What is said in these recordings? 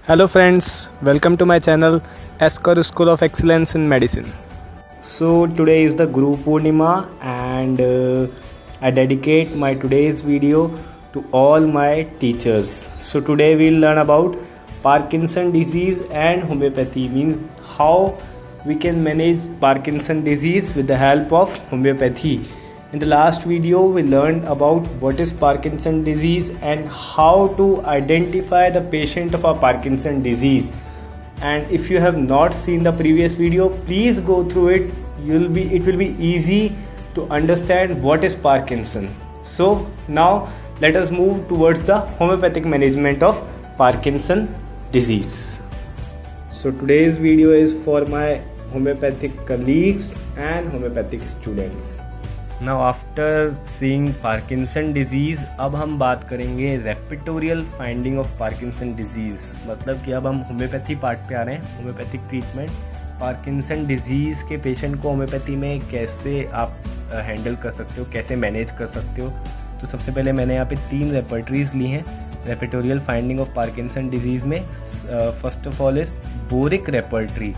Hello friends, welcome to my channel Escor School of Excellence in Medicine. So today is the Guru Purnima and I dedicate my today's video to all my teachers. So today we'll learn about Parkinson disease and homeopathy, means how we can manage Parkinson disease with the help of homeopathy. In the last video, we learned about what is Parkinson disease and how to identify the patient of a Parkinson disease. And if you have not seen the previous video, please go through it. It will be easy to understand what is Parkinson. So now let us move towards the homeopathic management of Parkinson disease. So today's video is for my homeopathic colleagues and homeopathic students. Now after seeing Parkinson disease, अब हम बात करेंगे रेपिटोरियल finding of Parkinson disease. मतलब कि अब हम homeopathy part पे आ रहे हैं, होम्योपैथिक ट्रीटमेंट। पार्किंसन डिजीज़ के पेशेंट को होम्योपैथी में कैसे आप हैंडल कर सकते हो, कैसे मैनेज कर सकते हो। तो सबसे पहले मैंने यहाँ पे 3 रेपर्टरीज ली हैं रेपिटोरियल फाइंडिंग ऑफ पार्किंसन डिजीज़ में। First of all is boric repertory.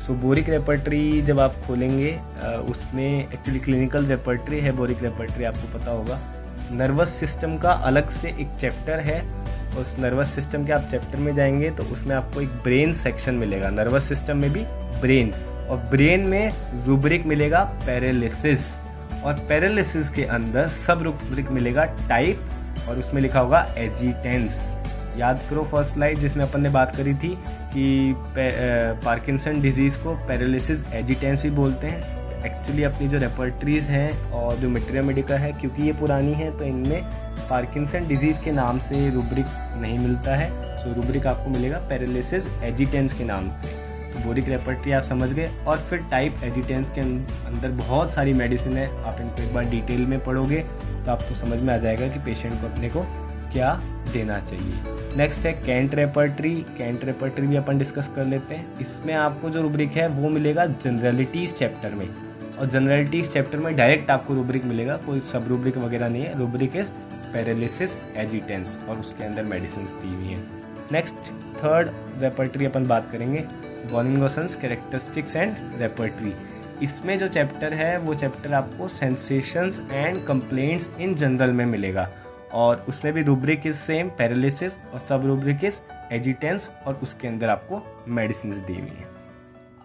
So boric repertory जब आप खोलेंगे उसमें एक्चुअली क्लिनिकल रेपर्टरी है बोरिक रेपर्टरी, आपको पता होगा। नर्वस सिस्टम का अलग से एक चैप्टर है। उस नर्वस सिस्टम के आप चैप्टर में जाएंगे तो उसमें आपको एक ब्रेन सेक्शन मिलेगा। नर्वस सिस्टम में भी ब्रेन, और ब्रेन में रूब्रिक मिलेगा पैरालिसिस, और पैरालिसिस के अंदर सब रूब्रिक मिलेगा टाइप, और उसमें लिखा होगा एजिटेंस। याद करो फर्स्ट स्लाइड जिसमें अपन ने बात करी थी कि पार्किंसन डिजीज़ को पैरालिसिस एजिटेंस भी बोलते हैं। एक्चुअली अपनी जो रेपर्टरीज हैं और जो मटेरिया मेडिका है, क्योंकि ये पुरानी है तो इनमें पार्किंसन डिजीज़ के नाम से रूब्रिक नहीं मिलता है। सो रूब्रिक आपको मिलेगा पैरालिसिस एजिटेंस के नाम से। तो बोरिक रेपर्टरी आप समझ गए। और फिर टाइप एजिटेंस के अंदर बहुत सारी मेडिसिन है, आप इनको एक बार डिटेल में पढ़ोगे तो आपको समझ में आ जाएगा कि पेशेंट को अपने को क्या देना चाहिए। नेक्स्ट है कैंट रेपर्टरी। कैंट रेपर्टरी भी अपन डिस्कस कर लेते हैं। इसमें आपको जो रूब्रिक है वो मिलेगा जनरलिटीज़ चैप्टर में, और जनरलिटीज़ चैप्टर में डायरेक्ट आपको रूब्रिक मिलेगा, कोई सब रूब्रिक वगैरह नहीं है। रूब्रिक इज पैरालिसिस एजिटेंस, और उसके अंदर मेडिसिन दी हुई हैं। नेक्स्ट थर्ड रेपर्टरी अपन बात करेंगे बॉनिंगोसन्स कैरेक्टरिस्टिक्स एंड रेपर्टरी। इसमें जो चैप्टर है वो चैप्टर आपको sensations and complaints in general में मिलेगा, और उसमें भी रूब्रिक इज सेम पैरालिसिस, और सब रूब्रिक इज एजिटेंस, और उसके अंदर आपको मेडिसिन दी हुई हैं।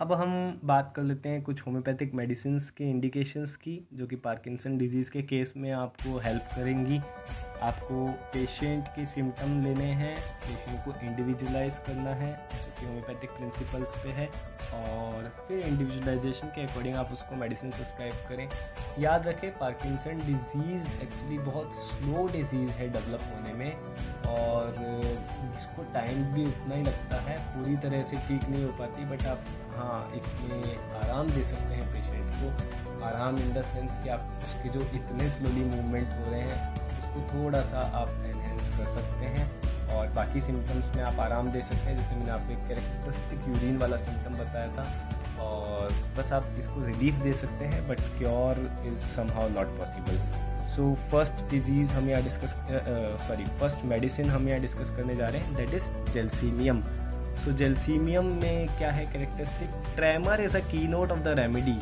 अब हम बात कर लेते हैं कुछ होम्योपैथिक मेडिसिन के इंडिकेशंस की, जो कि पार्किंसन डिजीज़ के केस में आपको हेल्प करेंगी। आपको पेशेंट के सिम्टम लेने हैं, पेशेंट को इंडिविजुअलाइज करना है, जो कि होम्योपैथिक प्रिंसिपल्स पे है, और फिर इंडिविजुअलाइजेशन के अकॉर्डिंग आप उसको मेडिसिन प्रिस्क्राइब करें। याद रखें पार्किंसन डिजीज़ एक्चुअली बहुत स्लो डिजीज़ है डेवलप होने में, और इसको टाइम भी उतना ही लगता है, पूरी तरह से ठीक नहीं हो पाती। बट आप इसमें आराम दे सकते हैं पेशेंट को। आराम इन द सेंस कि आप उसके जो इतने स्लोली मूवमेंट हो रहे हैं उसको थोड़ा सा आप एनहेंस कर सकते हैं, और बाकी सिम्टम्स में आप आराम दे सकते हैं। जैसे मैंने आपको एक कैरेक्टरिस्टिक यूरिन वाला सिम्टम बताया था, और बस आप इसको रिलीफ दे सकते हैं, but cure is somehow not possible. So first medicine हम यहाँ डिस्कस करने जा रहे हैं, that is gelsemium. So gelsemium में क्या है कैरेक्टरिस्टिक? ट्रेमर इज़ अ की note of the remedy.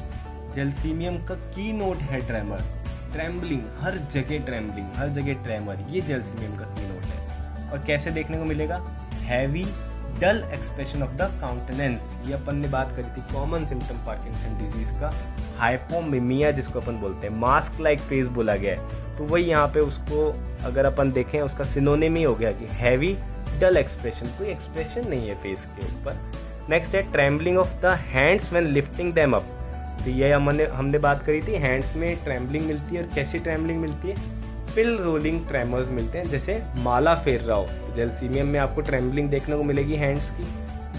Gelsemium का की नोट है ट्रेमर, ट्रेम्बलिंग, हर जगह ट्रेम्बलिंग, हर जगह ट्रेमर, ये जेल्सीमियम का की नोट है। और कैसे देखने को मिलेगा? Heavy dull expression of the countenance. ये अपन ने बात करी थी कॉमन सिम्टम पार्किंसन डिजीज का, हाइपोमिमिया जिसको अपन बोलते हैं, मास्क लाइक फेस बोला गया है। तो वही यहाँ पे उसको अगर अपन देखें उसका सिनोनिम ही हो गया कि हैवी डल एक्सप्रेशन, कोई एक्सप्रेशन नहीं है फेस के ऊपर। नेक्स्ट है trembling of the hands when lifting them up. तो ये हमने बात करी थी, हैंड्स में ट्रेम्बलिंग मिलती है। और कैसी ट्रेम्बलिंग मिलती है? पिल रोलिंग ट्रेमर्स मिलते हैं, जैसे माला फेर रहा हो। तो जेल्सीमियम में आपको ट्रेम्बलिंग देखने को मिलेगी हैंड्स की।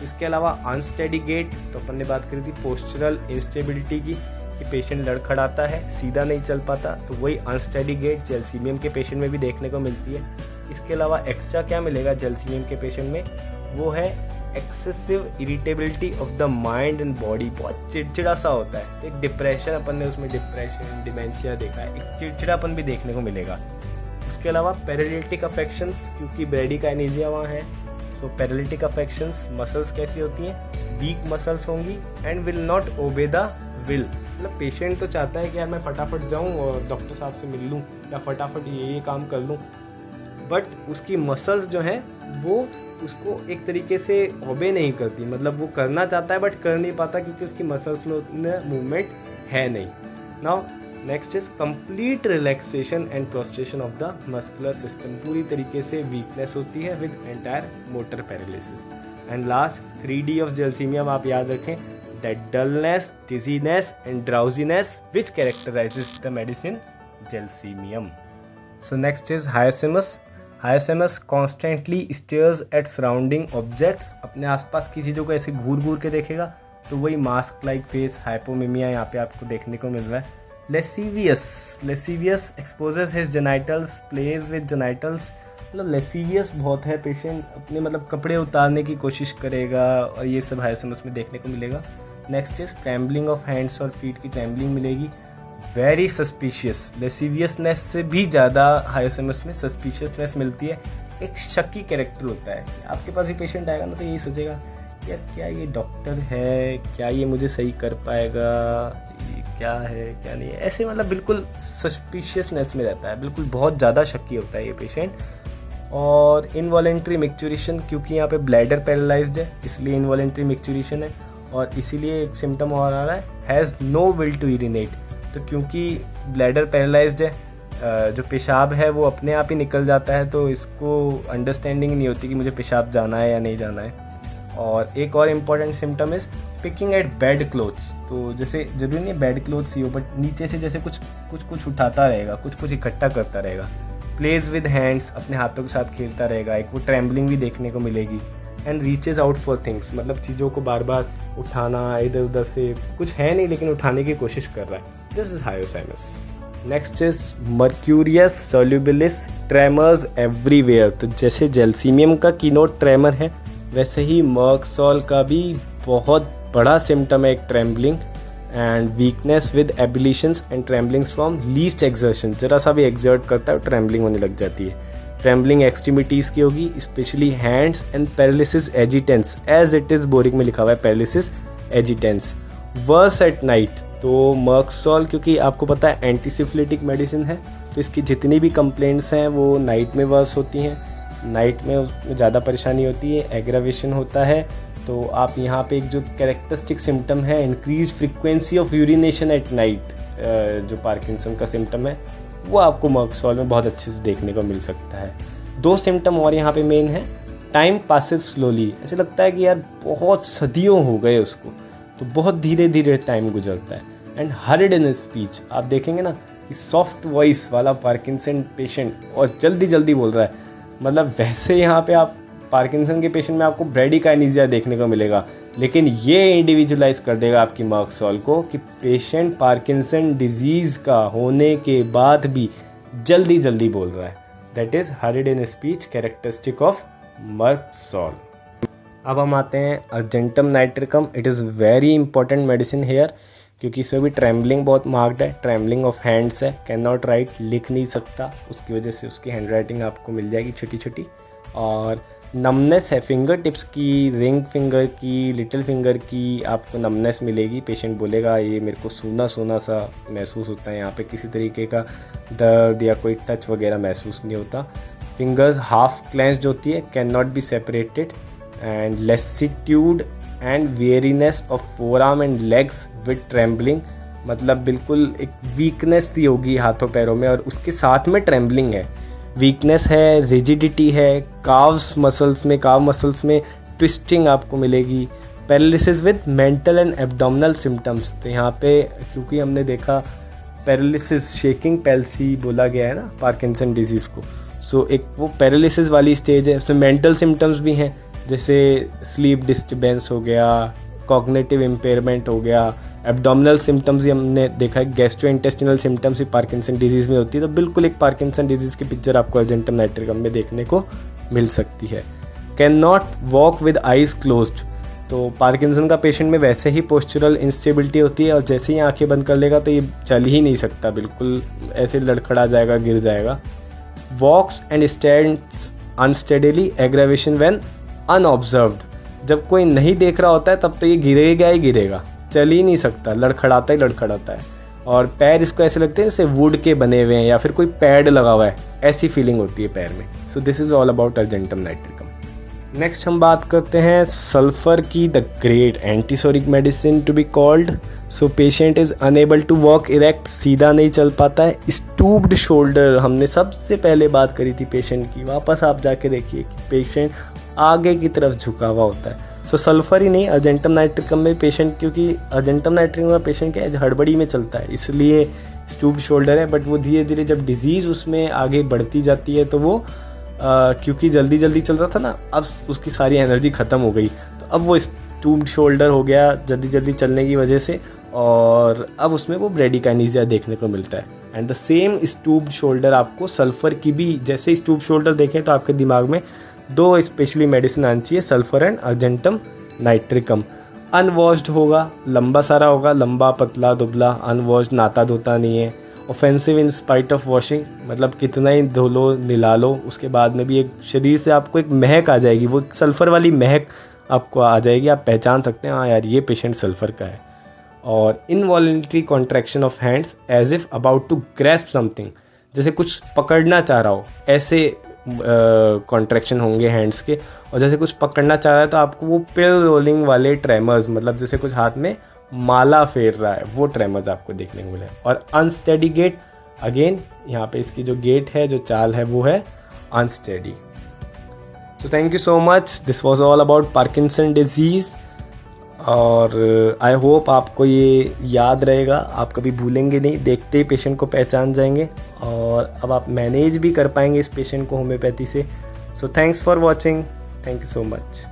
इसके अलावा अनस्टेडी गेट, तो अपन ने बात करी थी पोस्चरल इंस्टेबिलिटी की, कि पेशेंट लड़खड़ाता है, सीधा नहीं चल पाता। तो वही अनस्टेडी गेट जेल्सीमियम के पेशेंट में भी देखने को मिलती है। इसके अलावा एक्स्ट्रा क्या मिलेगा जेल्सीमियम के पेशेंट में? वो है excessive irritability of the mind and body. बहुत चिड़चिड़ा सा होता है, एक डिप्रेशन, अपन ने उसमें डिप्रेशन डिमेंशिया देखा है, एक चिड़चिड़ापन भी देखने को मिलेगा। उसके अलावा पैरालिटिक अफेक्शंस, क्योंकि ब्रेडिकाइनेजिया वहाँ है, सो पैरालिटिक अफेक्शंस, मसल्स कैसी होती हैं, वीक मसल्स होंगी and will not obey the will. मतलब पेशेंट तो चाहता है कि यार मैं फटाफट जाऊं और डॉक्टर साहब से मिल लूं या फटाफट ये काम कर लूं, बट उसकी मसल्स जो हैं वो उसको एक तरीके से ओबे नहीं करती। मतलब वो करना चाहता है बट कर नहीं पाता क्योंकि उसकी मसल्स में उतना मूवमेंट है नहीं। Now next is complete relaxation and prostration of the muscular system. पूरी तरीके से वीकनेस होती है with entire motor paralysis. And last 3D of gelsemium आप याद रखें, that dullness, dizziness and drowsiness which characterises the medicine gelsemium. So next is hyoscyamus. Hyoscyamus constantly stares at surrounding objects. अपने आसपास की चीज़ों को ऐसे घूर घूर के देखेगा, तो वही मास्क लाइक फेस, हाइपोमिमिया यहाँ पे आपको देखने को मिल रहा है। Lascivious exposes his genitals, plays with genitals. मतलब लेसीवियस बहुत है, पेशेंट अपने मतलब कपड़े उतारने की कोशिश करेगा और ये सब हायरसेमस में देखने को मिलेगा। Next is trembling of hands और फीट की ट्रैम्बलिंग मिलेगी। वेरी सस्पिशियस, लेसीवियसनेस से भी ज़्यादा हायरसेमस में सस्पिशियसनेस मिलती है। एक शक्की कैरेक्टर होता है। आपके पास भी पेशेंट आएगा ना तो यही सोचेगा यार क्या ये डॉक्टर है, क्या ये मुझे सही कर पाएगा, ये क्या है क्या नहीं है, ऐसे मतलब बिल्कुल सस्पिशियसनेस में रहता है, बिल्कुल बहुत ज़्यादा शक्की होता है ये पेशेंट। और इनवॉलेंट्री मिक्चुरेशन, क्योंकि यहाँ पे ब्लैडर पैरालाइज्ड है इसलिए इनवॉलेंट्री मिक्चुरेशन है। और इसीलिए एक सिम्टम और आ रहा है, has no will to urinate. तो क्योंकि ब्लैडर पैरालाइज्ड है, जो पेशाब है वो अपने आप ही निकल जाता है, तो इसको अंडरस्टैंडिंग नहीं होती कि मुझे पेशाब जाना है या नहीं जाना है। और एक और important symptom is picking at bed clothes. तो जैसे जरूरी नहीं बेड क्लोथ्स ही हो, बट नीचे से जैसे कुछ उठाता रहेगा, कुछ इकट्ठा करता रहेगा। प्लेज विद हैंड्स, अपने हाथों के साथ खेलता रहेगा, एक वो ट्रैम्बलिंग भी देखने को मिलेगी। And reaches out for things, मतलब चीज़ों को बार बार उठाना, इधर उधर से कुछ है नहीं लेकिन उठाने की कोशिश कर रहा है। This is hyoscyamus. Next is mercurius solubilis tremors everywhere. तो जैसे जेलसीमियम का कीनोट ट्रेमर है, वैसे ही मर्कसॉल का भी बहुत बड़ा सिम्टम है एक trembling and weakness with ebullitions and tremblings from least exertion. जरा सा भी एक्सर्ट करता है ट्रेम्बलिंग होने लग जाती है। ट्रेम्बलिंग एक्सट्रीमिटीज़ की होगी, specially hands and paralysis agitans, as it is Boericke में लिखा हुआ है paralysis agitans. Worse at night, तो मर्कसॉल क्योंकि आपको पता है एंटीसिफिलिटिक मेडिसिन है, तो इसकी जितनी भी कंप्लेंट्स हैं वो नाइट में वर्स होती हैं। नाइट में उसमें ज़्यादा परेशानी होती है, एग्रावेशन होता है। तो आप यहाँ पे एक जो कैरेक्टरिस्टिक सिम्टम है, increase frequency of urination at night, जो पार्किंसन का सिम्टम है, वो आपको मर्कसॉल में बहुत अच्छे से देखने को मिल सकता है। दो सिम्टम और यहाँ पे मेन है, टाइम पासेस स्लोली। ऐसे लगता है कि यार बहुत सदियों हो गए उसको, तो बहुत धीरे धीरे टाइम गुजरता है। एंड हरिड इन स्पीच, आप देखेंगे ना कि सॉफ्ट वॉइस वाला पार्किंसन पेशेंट और जल्दी जल्दी बोल रहा है। मतलब वैसे यहाँ पे आप पार्किंसन के पेशेंट में आपको ब्रेडिकाइनेसिया देखने को मिलेगा, लेकिन ये इंडिविजुअलाइज कर देगा आपकी मर्कसॉल को कि पेशेंट पार्किंसन डिजीज़ का होने के बाद भी जल्दी जल्दी बोल रहा है। That is hurried in speech characteristic of merc sol. अब हम आते हैं argentum nitricum. It is very important medicine here, क्योंकि इसमें भी ट्रैम्बलिंग बहुत मार्क्ड है, ट्रैम्बलिंग ऑफ हैंड्स है, कैन नॉट राइट, लिख नहीं सकता, उसकी वजह से उसकी हैंड राइटिंग आपको मिल जाएगी छोटी छोटी। और नमनेस है, फिंगर टिप्स की, रिंग फिंगर की, लिटिल फिंगर की आपको नमनेस मिलेगी। पेशेंट बोलेगा ये मेरे को सूना सूना सा महसूस होता है, यहाँ पे किसी तरीके का दर्द या कोई टच वगैरह महसूस नहीं होता। फिंगर्स हाफ क्लेंस्ड होती है, can not be separated. And lassitude and weariness of forearm and legs with trembling, मतलब बिल्कुल एक वीकनेस सी होगी हाथों पैरों में और उसके साथ में ट्रेम्बलिंग है। वीकनेस है, रिजिडिटी है, काव मसल्स में ट्विस्टिंग आपको मिलेगी। Paralysis with mental and abdominal symptoms, तो यहाँ पे क्योंकि हमने देखा पैरालिसिस शेकिंग पैल्सी बोला गया है ना पार्किंसन डिजीज़ को, सो एक वो पैरालिसिस वाली स्टेज है। उसमें मेंटल सिम्टम्स भी हैं, जैसे स्लीप डिस्टर्बेंस हो गया, कॉग्निटिव इम्पेयरमेंट हो गया। एब्डोमिनल सिम्टम्स ही हमने देखा है, गैस्ट्रोइंटेस्टिनल सिम्टम्स ही पार्किंसन डिजीज़ में होती है। तो बिल्कुल एक पार्किंसन डिजीज़ की पिक्चर आपको अर्जेंटम नाइट्रिकम में देखने को मिल सकती है। Can not walk with eyes closed, तो पार्किंसन का पेशेंट में वैसे ही पोस्चरल इंस्टेबिलिटी होती है और जैसे ही आंखें बंद कर लेगा तो ये चल ही नहीं सकता, बिल्कुल ऐसे लड़खड़ा जाएगा, गिर जाएगा। Walks and stands unsteadily, aggravation when unobserved. जब कोई नहीं देख रहा होता है तब तो ये गिरेगा ही गिरेगा, चल ही नहीं सकता, लड़खड़ाता ही लड़खड़ाता है। और पैर इसको ऐसे लगते हैं जैसे वुड के बने हुए हैं या फिर कोई पैड लगा हुआ है, ऐसी फीलिंग होती है पैर में। So this is all about argentum nitricum. Next हम बात करते हैं सल्फर की, the great antipsoric medicine to be called. So patient is unable to walk erect, सीधा नहीं चल पाता है। स्टूप्ड शोल्डर, हमने सबसे पहले बात करी थी पेशेंट की, वापस आप जाके देखिए कि पेशेंट आगे की तरफ झुका हुआ होता है। सो सल्फर ही नहीं, अर्जेंटम नाइट्रिकम में पेशेंट, क्योंकि अर्जेंटम नाइट्रिकम में पेशेंट क्या है, हड़बड़ी में चलता है, इसलिए स्टूप्ड शोल्डर है। बट वो धीरे धीरे जब डिजीज़ उसमें आगे बढ़ती जाती है तो वो क्योंकि जल्दी जल्दी चल रहा था ना, अब उसकी सारी एनर्जी ख़त्म हो गई, तो अब वो स्टूप्ड शोल्डर हो गया जल्दी जल्दी चलने की वजह से, और अब उसमें वो ब्रेडिकाइनेसिया देखने को मिलता है। And the same stooped shoulder आपको सल्फ़र की भी, जैसे स्टूप्ड शोल्डर देखें तो आपके दिमाग में दो स्पेशली मेडिसिन आनी चाहिए, sulphur and argentum nitricum. Unwashed होगा, लंबा सारा होगा, लंबा पतला दुबला, अनवॉश्ड, नाता धोता नहीं है। Offensive in spite of washing, मतलब कितना ही धो लो निला लो, उसके बाद में भी एक शरीर से आपको एक महक आ जाएगी, वो सल्फ़र वाली महक आपको आ जाएगी, आप पहचान सकते हैं हाँ यार ये पेशेंट सल्फ़र का है। और involuntary contraction of hands as if about to grasp something, जैसे कुछ पकड़ना चाह रहा हो, ऐसे कॉन्ट्रैक्शन होंगे हैंड्स के। और जैसे कुछ पकड़ना चाह रहा है तो आपको वो पिल रोलिंग वाले ट्रेमर्स, मतलब जैसे कुछ हाथ में माला फेर रहा है, वो ट्रेमर्स आपको देखने को मिले। और अनस्टेडी गेट, अगेन यहाँ पे इसकी जो गेट है, जो चाल है, वो है unsteady. So thank you so much, this was all about Parkinson disease. और आई होप आपको ये याद रहेगा, आप कभी भूलेंगे नहीं, देखते ही पेशेंट को पहचान जाएंगे और अब आप मैनेज भी कर पाएंगे इस पेशेंट को होम्योपैथी से। So thanks for watching, thank you so much.